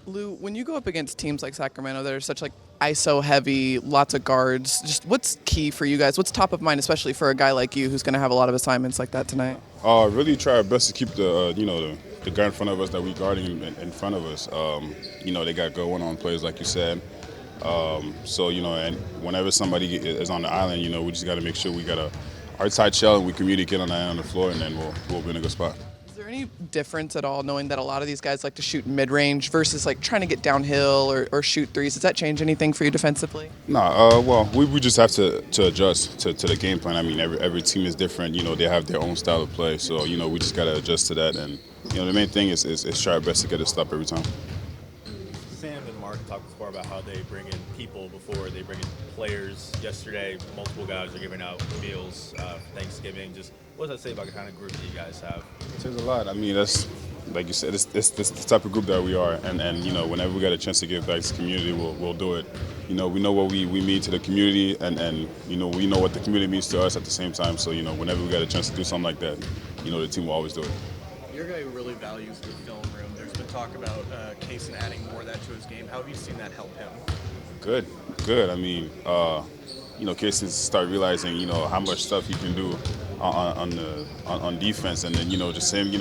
Lou, when you go up against teams like Sacramento that are such like ISO heavy, lots of guards, just what's key for you guys? What's top of mind, especially for a guy like you who's going to have a lot of assignments like that tonight? Really try our best to keep the guy in front of us that we guarding in front of us. They got good one-on plays like you said. And whenever somebody is on the island, we just got to make sure we got our tight shell and we communicate on the end on the floor, and then we'll be in a good spot. Is there any difference at all knowing that a lot of these guys like to shoot mid-range versus like trying to get downhill or shoot threes? Does that change anything for you defensively? We just have to adjust to the game plan. I mean, every team is different. They have their own style of play, so we just got to adjust to that. And the main thing is try our best to get a stop every time. Sam and Mark talked before about how they bring in people before they bring in players. Yesterday, multiple guys are giving out meals for Thanksgiving. Just what does that say about the kind of group that you guys have? It says a lot. I mean, that's like you said, it's the type of group that we are, and whenever we got a chance to give back to the community, we'll do it. We know what we mean to the community, and we know what the community means to us at the same time. So whenever we got a chance to do something like that, the team will always do it. You're a guy who really values the film room. There's been talk about Kaysen adding more of that to his game. How have you seen that help him? Good. I mean, Kaysen start realizing, how much stuff he can do on defense, and then just him,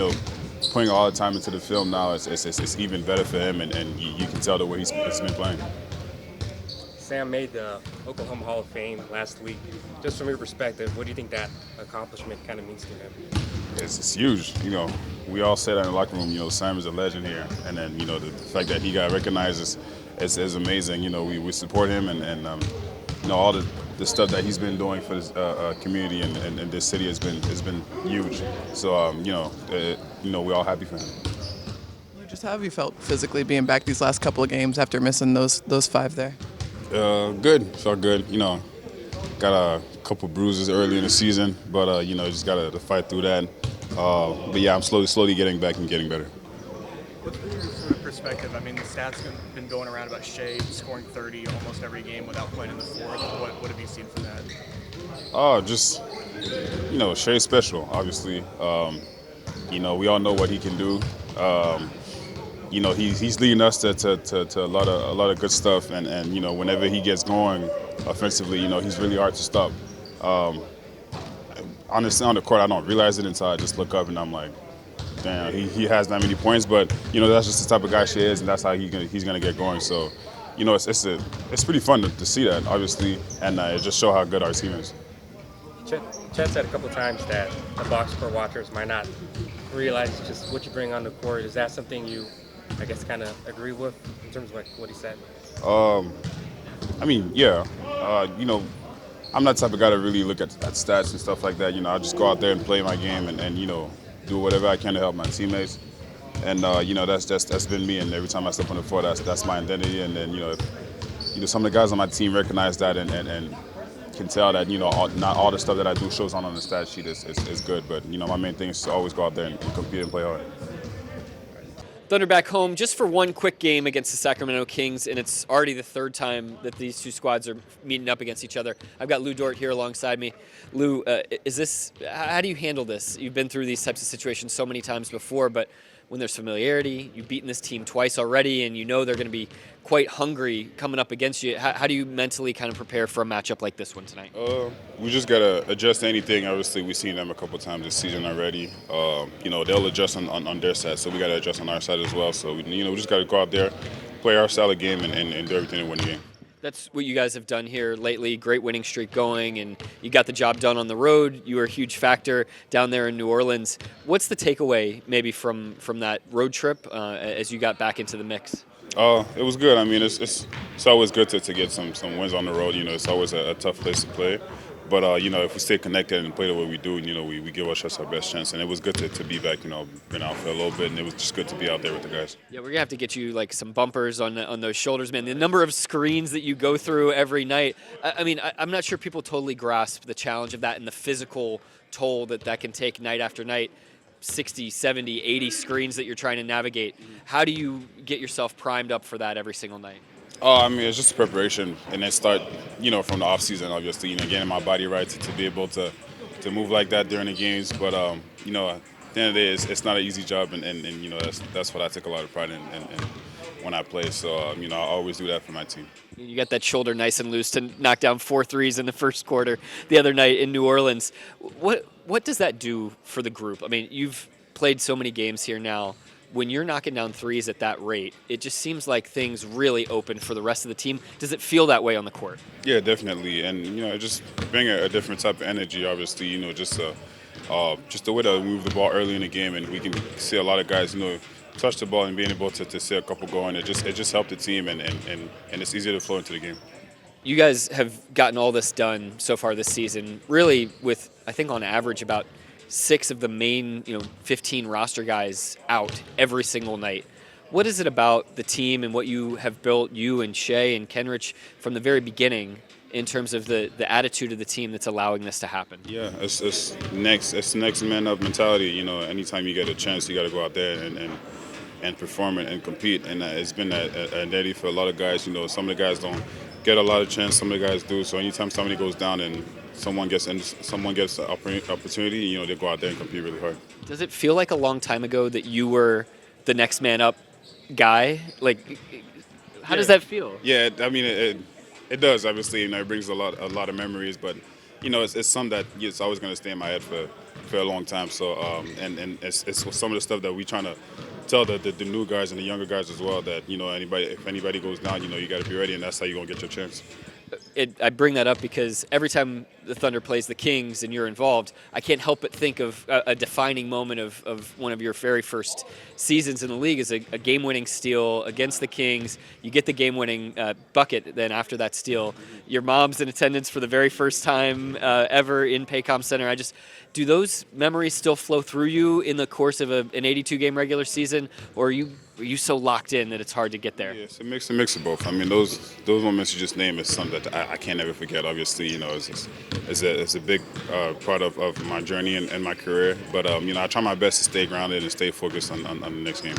putting all the time into the film now, it's even better for him, and you can tell the way he's been playing. Sam made the Oklahoma Hall of Fame last week. Just from your perspective, what do you think that accomplishment kind of means to him? It's huge. We all say that in the locker room. Sam is a legend here, and then the fact that he got recognized is amazing. We support him, and all the stuff that he's been doing for this community and this city has been huge. So we're all happy for him. Just how have you felt physically being back these last couple of games after missing those 5 there? Good. Felt good. Got a couple bruises early in the season, but just got to fight through that. But yeah, I'm slowly getting back and getting better. What's been your sort of perspective? I mean, the stats have been going around about Shea scoring 30 almost every game without playing in the fourth. What have you seen from that? Shea's special, obviously. We all know what he can do. He's leading us to a lot of good stuff, and whenever he gets going offensively, he's really hard to stop. Honestly, on the court, I don't realize it until I just look up and I'm like, damn, he has that many points. But that's just the type of guy she is, and that's how he's gonna get going. So, it's pretty fun to see that, obviously, and it just show how good our team is. Chet said a couple times that the box score watchers might not realize just what you bring on the court. Is that something you, I guess, kind of agree with in terms of what he said? Yeah. I'm not the type of guy to really look at stats and stuff like that. I just go out there and play my game and do whatever I can to help my teammates. And that's been me. And every time I step on the floor, that's my identity. And then if some of the guys on my team recognize that and can tell that not all the stuff that I do shows on the stat sheet is good. But my main thing is to always go out there and compete and play hard. Thunder back home just for one quick game against the Sacramento Kings, and it's already the third time that these two squads are meeting up against each other. I've got Lu Dort here alongside me. Lou, how do you handle this? You've been through these types of situations so many times before, but when there's familiarity, you've beaten this team twice already, and they're going to be quite hungry coming up against you. How do you mentally kind of prepare for a matchup like this one tonight? We just got to adjust to anything. Obviously, we've seen them a couple times this season already. They'll adjust on their side, so we got to adjust on our side as well. So, we just got to go out there, play our style of game, and do everything to win the game. That's what you guys have done here lately. Great winning streak going, and you got the job done on the road. You were a huge factor down there in New Orleans. What's the takeaway maybe from that road trip as you got back into the mix? It was good. I mean, it's always good to get some wins on the road. It's always a tough place to play. But, if we stay connected and play the way we do, we give ourselves our best chance. And it was good to be back, been out for a little bit, and it was just good to be out there with the guys. Yeah, we're going to have to get you, some bumpers on those shoulders, man. The number of screens that you go through every night. I'm not sure people totally grasp the challenge of that and the physical toll that can take night after night. 60, 70, 80 screens that you're trying to navigate. How do you get yourself primed up for that every single night? It's just preparation, and then start, from the off season, obviously, getting my body right to be able to move like that during the games. But, the end of the day, it's not an easy job, and you know that's what I take a lot of pride in when I play. So you know, I always do that for my team. You got that shoulder nice and loose to knock down 4 threes in the first quarter the other night in New Orleans. What does that do for the group? I mean, you've played so many games here now. When you're knocking down threes at that rate, it just seems like things really open for the rest of the team. Does it feel that way on the court? Yeah, definitely, and you know, just bring a different type of energy. Obviously, you know, just the way to move the ball early in the game, and we can see a lot of guys, you know, touch the ball and being able to see a couple going. It just helped the team, and it's easier to flow into the game. You guys have gotten all this done so far this season, really with, I think on average, about 6 of the main 15 roster guys out every single night. What is it about the team and what you have built, you and Shea and Kenrich, from the very beginning in terms of the attitude of the team that's allowing this to happen? Yeah, it's next man up mentality. You know, anytime you get a chance, you got to go out there and perform and compete. And it's been a identity for a lot of guys. You know, some of the guys don't get a lot of chance, some of the guys do. So anytime somebody goes down and someone gets an opportunity, you know, they go out there and compete really hard. Does it feel like a long time ago that you were the next man up guy? Like, how does that feel? Yeah, I mean, it does. Obviously, you know, it brings a lot of memories, but you know, it's something that it's always going to stay in my head for a long time. So, and it's some of the stuff that we trying to tell the new guys and the younger guys as well, that you know, if anybody goes down, you know, you got to be ready, and that's how you're gonna get your chance. I bring that up because every time the Thunder plays the Kings and you're involved, I can't help but think of a defining moment of one of your very first seasons in the league is a game-winning steal against the Kings. You get the game-winning bucket then after that steal. Your mom's in attendance for the very first time ever in Paycom Center. Do those memories still flow through you in the course of an 82-game regular season, or are you so locked in that it's hard to get there? Yeah, it's a mix of both. I mean, those moments you just named is something that I can't ever forget. Obviously, you know, it's a big part of my journey and my career. But you know, I try my best to stay grounded and stay focused on the next game.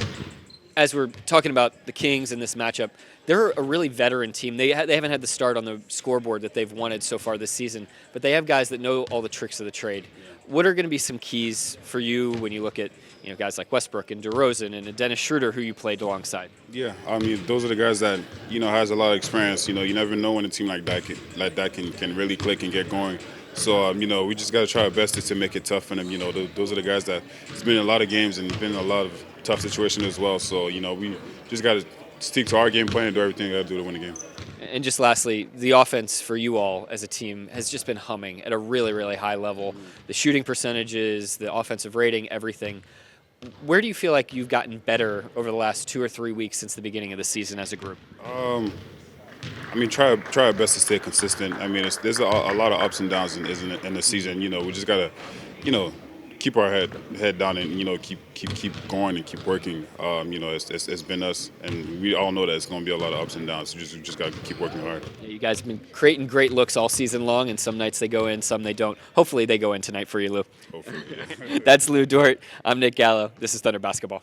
As we're talking about the Kings in this matchup, they're a really veteran team. They haven't had the start on the scoreboard that they've wanted so far this season, but they have guys that know all the tricks of the trade. What are going to be some keys for you when you look at guys like Westbrook and DeRozan and Dennis Schroeder, who you played alongside? Yeah, I mean, those are the guys that has a lot of experience. You know, you never know when a team like that can really click and get going. So you know, we just got to try our best to make it tough for them. You know, those are the guys that it's been in a lot of games and been in a lot of tough situations as well. So you know, we just got to stick to our game plan and do everything we got to do to win the game. And just lastly, the offense for you all as a team has just been humming at a really, really high level. The shooting percentages, the offensive rating, everything. Where do you feel like you've gotten better over the last 2 or 3 weeks since the beginning of the season as a group? I mean, try our best to stay consistent. I mean, there's a lot of ups and downs in the season. You know, we just gotta, keep our head down and keep going and keep working. You know, it's been us, and we all know that it's gonna be a lot of ups and downs. So we just gotta keep working hard. Yeah, you guys have been creating great looks all season long, and some nights they go in, some they don't. Hopefully, they go in tonight for you, Lou. Hopefully. That's Lu Dort. I'm Nick Gallo. This is Thunder Basketball.